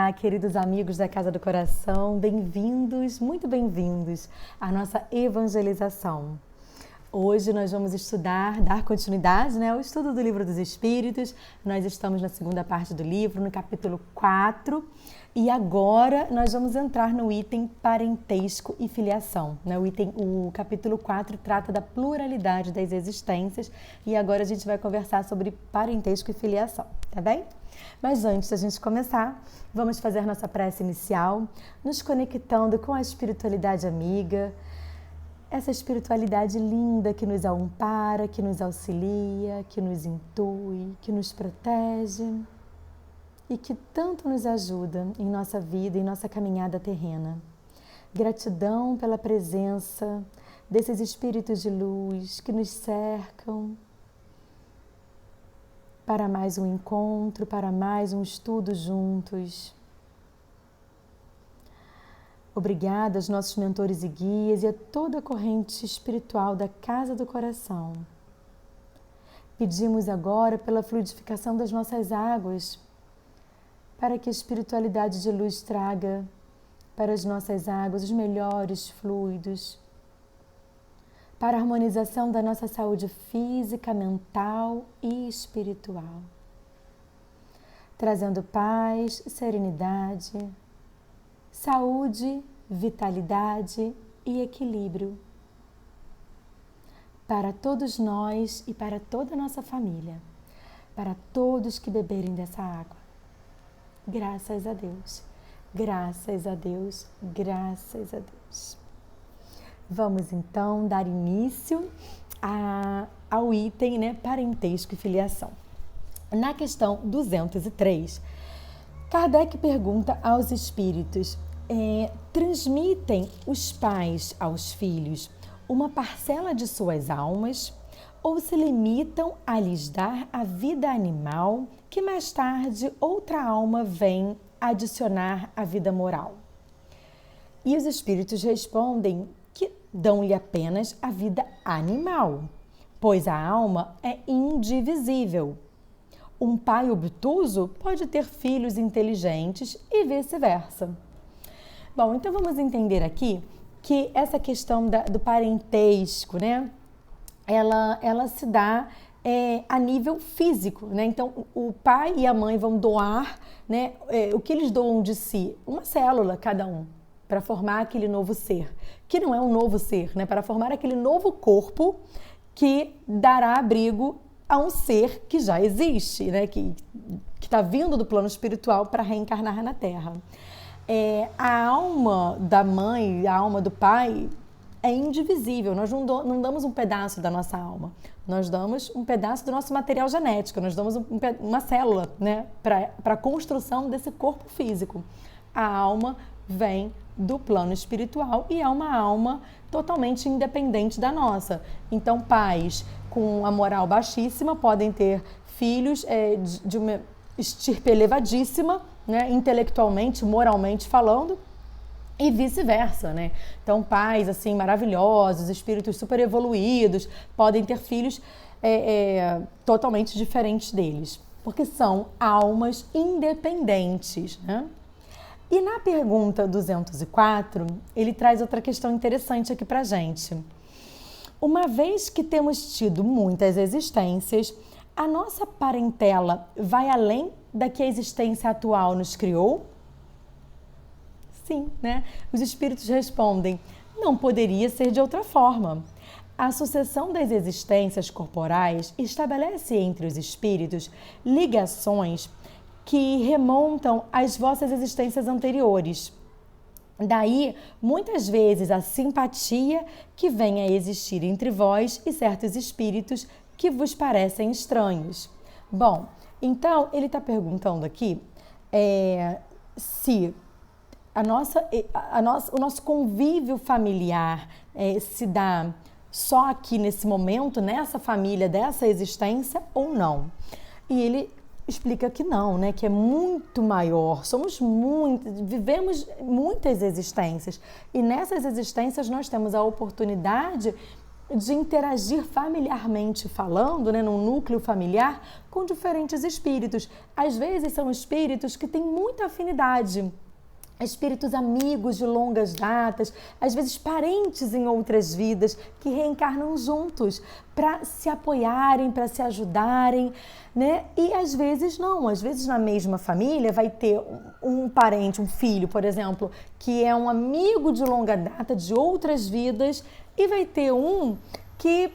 Olá, queridos amigos da Casa do Coração, bem-vindos, muito bem-vindos à nossa evangelização. Hoje nós vamos dar continuidade, ao estudo do Livro dos Espíritos. Nós estamos na segunda parte do livro, no capítulo 4, e agora nós vamos entrar no item parentesco e filiação. O capítulo 4 trata da pluralidade das existências e agora a gente vai conversar sobre parentesco e filiação, tá bem? Mas antes da gente começar, vamos fazer nossa prece inicial, nos conectando com a espiritualidade amiga, essa espiritualidade linda que nos ampara, que nos auxilia, que nos intui, que nos protege e que tanto nos ajuda em nossa vida, em nossa caminhada terrena. Gratidão pela presença desses espíritos de luz que nos cercam para mais um encontro, para mais um estudo juntos. Obrigada aos nossos mentores e guias e a toda a corrente espiritual da Casa do Coração. Pedimos agora pela fluidificação das nossas águas, para que a espiritualidade de luz traga para as nossas águas os melhores fluidos, para a harmonização da nossa saúde física, mental e espiritual, trazendo paz, serenidade, saúde, vitalidade e equilíbrio para todos nós e para toda a nossa família, para todos que beberem dessa água. Graças a Deus, graças a Deus, graças a Deus. Vamos então dar início ao item, parentesco e filiação. Na questão 203, Kardec pergunta aos espíritos: transmitem os pais aos filhos uma parcela de suas almas ou se limitam a lhes dar a vida animal que mais tarde outra alma vem adicionar à vida moral? E os espíritos respondem que dão-lhe apenas a vida animal, pois a alma é indivisível. Um pai obtuso pode ter filhos inteligentes e vice-versa. Bom, então vamos entender aqui que essa questão do parentesco, ela se dá a nível físico, Então, o pai e a mãe vão doar, o que eles doam de si? Uma célula, cada um, para formar aquele novo ser, que não é um novo ser, para formar aquele novo corpo que dará abrigo a um ser que já existe, que está vindo do plano espiritual para reencarnar na Terra. A alma da mãe, a alma do pai é indivisível. Nós não damos um pedaço da nossa alma, nós damos um pedaço do nosso material genético, nós damos uma célula, para a construção desse corpo físico. A alma vem do plano espiritual e é uma alma totalmente independente da nossa. Então, pais com a moral baixíssima podem ter filhos de uma estirpe elevadíssima, intelectualmente, moralmente falando, e vice-versa, Então, pais assim maravilhosos, espíritos super evoluídos, podem ter filhos totalmente diferentes deles, porque são almas independentes, E na pergunta 204, ele traz outra questão interessante aqui pra gente. Uma vez que temos tido muitas existências, a nossa parentela vai além da que a existência atual nos criou? Sim, Os espíritos respondem: não poderia ser de outra forma. A sucessão das existências corporais estabelece entre os espíritos ligações que remontam às vossas existências anteriores. Daí, muitas vezes, a simpatia que vem a existir entre vós e certos espíritos que vos parecem estranhos. Bom, então, ele está perguntando aqui se o nosso convívio familiar se dá só aqui nesse momento, nessa família, dessa existência ou não. E ele explica que não, que é muito maior, vivemos muitas existências e nessas existências nós temos a oportunidade de interagir familiarmente falando, né, num núcleo familiar, com diferentes espíritos. Às vezes são espíritos que têm muita afinidade, espíritos amigos de longas datas, às vezes parentes em outras vidas, que reencarnam juntos para se apoiarem, para se ajudarem, né? E às vezes não, às vezes na mesma família vai ter um parente, um filho, por exemplo, que é um amigo de longa data de outras vidas, e vai ter um que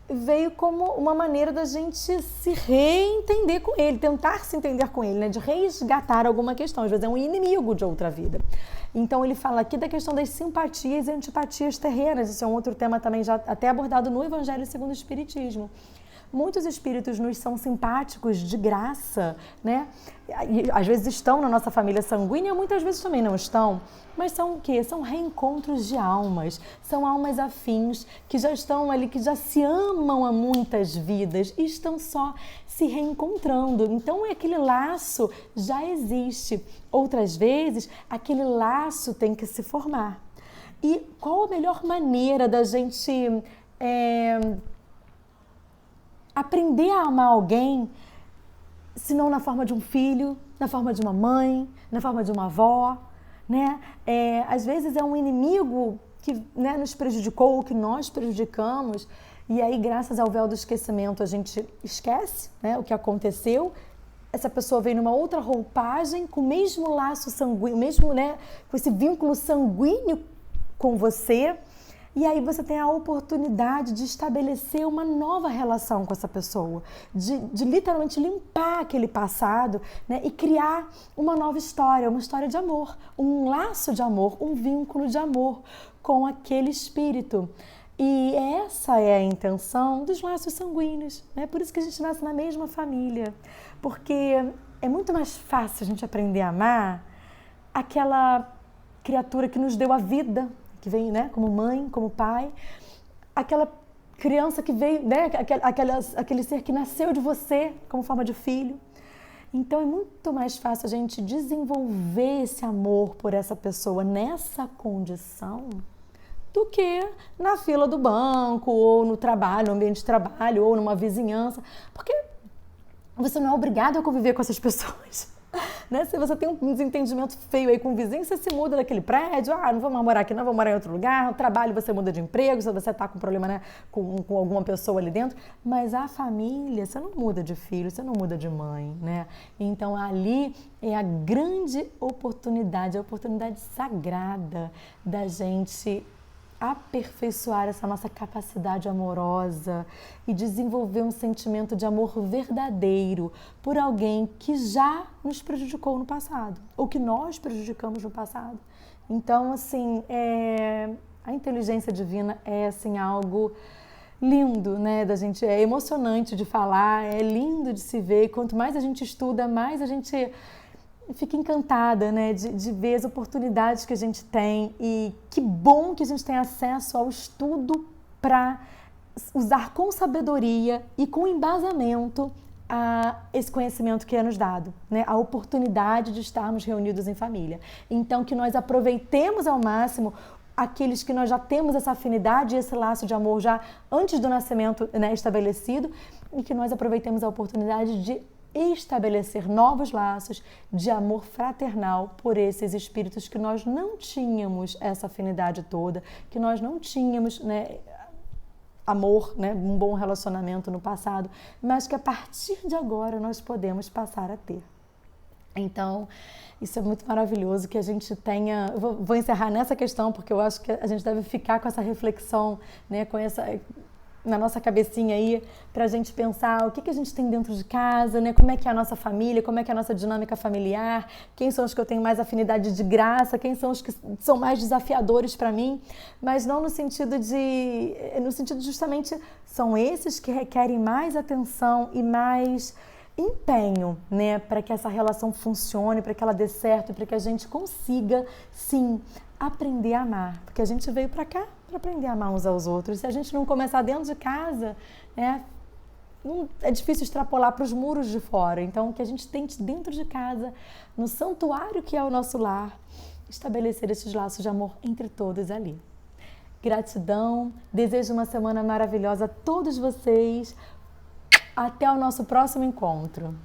veio como uma maneira da gente se reentender com ele, tentar se entender com ele, né? De resgatar alguma questão. Às vezes é um inimigo de outra vida. Então ele fala aqui da questão das simpatias e antipatias terrenas. Isso é um outro tema também já até abordado no Evangelho segundo o Espiritismo. Muitos espíritos nos são simpáticos de graça, né? E, às vezes estão na nossa família sanguínea, muitas vezes também não estão. Mas são o quê? São reencontros de almas. São almas afins que já estão ali, que já se amam há muitas vidas e estão só se reencontrando. Então, aquele laço já existe. Outras vezes, aquele laço tem que se formar. E qual a melhor maneira da gente aprender a amar alguém, se não na forma de um filho, na forma de uma mãe, na forma de uma avó, né? Às vezes é um inimigo que, né, nos prejudicou, que nós prejudicamos, e aí graças ao véu do esquecimento a gente esquece, né, o que aconteceu. Essa pessoa veio numa outra roupagem, com o mesmo laço sanguíneo, mesmo, né, com esse vínculo sanguíneo com você. E aí você tem a oportunidade de estabelecer uma nova relação com essa pessoa, de literalmente limpar aquele passado, né, e criar uma nova história, uma história de amor, um laço de amor, um vínculo de amor com aquele espírito. E essa é a intenção dos laços sanguíneos, né? Por isso que a gente nasce na mesma família, porque é muito mais fácil a gente aprender a amar aquela criatura que nos deu a vida, que vem, né, como mãe, como pai, aquela criança que veio, né, aquele ser que nasceu de você como forma de filho. Então é muito mais fácil a gente desenvolver esse amor por essa pessoa nessa condição do que na fila do banco, ou no trabalho, no ambiente de trabalho, ou numa vizinhança, porque você não é obrigado a conviver com essas pessoas. Né? Se você tem um desentendimento feio aí com o vizinho, você se muda daquele prédio, não vou mais morar aqui, não vou morar em outro lugar, no trabalho você muda de emprego, se você está com problema, né, com alguma pessoa ali dentro, mas a família, você não muda de filho, você não muda de mãe, né? Então ali é a grande oportunidade, a oportunidade sagrada da gente aperfeiçoar essa nossa capacidade amorosa e desenvolver um sentimento de amor verdadeiro por alguém que já nos prejudicou no passado, ou que nós prejudicamos no passado. Então, assim, a inteligência divina é, assim, algo lindo, né, da gente, é emocionante de falar, é lindo de se ver, e quanto mais a gente estuda, mais a gente fica encantada, né, de ver as oportunidades que a gente tem, e que bom que a gente tem acesso ao estudo para usar com sabedoria e com embasamento esse conhecimento que é nos dado, né, a oportunidade de estarmos reunidos em família. Então, que nós aproveitemos ao máximo aqueles que nós já temos essa afinidade e esse laço de amor já antes do nascimento, né, estabelecido, e que nós aproveitemos a oportunidade de estabelecer novos laços de amor fraternal por esses espíritos que nós não tínhamos essa afinidade toda, que nós não tínhamos, né, amor, né, um bom relacionamento no passado, mas que a partir de agora nós podemos passar a ter. Então, isso é muito maravilhoso que a gente tenha... Vou encerrar nessa questão, porque eu acho que a gente deve ficar com essa reflexão, né, com essa... na nossa cabecinha aí, para a gente pensar o que a gente tem dentro de casa, né? Como é que é a nossa família, como é que é a nossa dinâmica familiar, quem são os que eu tenho mais afinidade de graça, quem são os que são mais desafiadores para mim, mas não no sentido justamente, são esses que requerem mais atenção e mais empenho, né? Para que essa relação funcione, para que ela dê certo, para que a gente consiga, sim, aprender a amar, porque a gente veio para cá para aprender a amar uns aos outros. Se a gente não começar dentro de casa, né, é difícil extrapolar para os muros de fora. Então, que a gente tente dentro de casa, no santuário que é o nosso lar, estabelecer esses laços de amor entre todos ali. Gratidão, desejo uma semana maravilhosa a todos vocês. Até o nosso próximo encontro.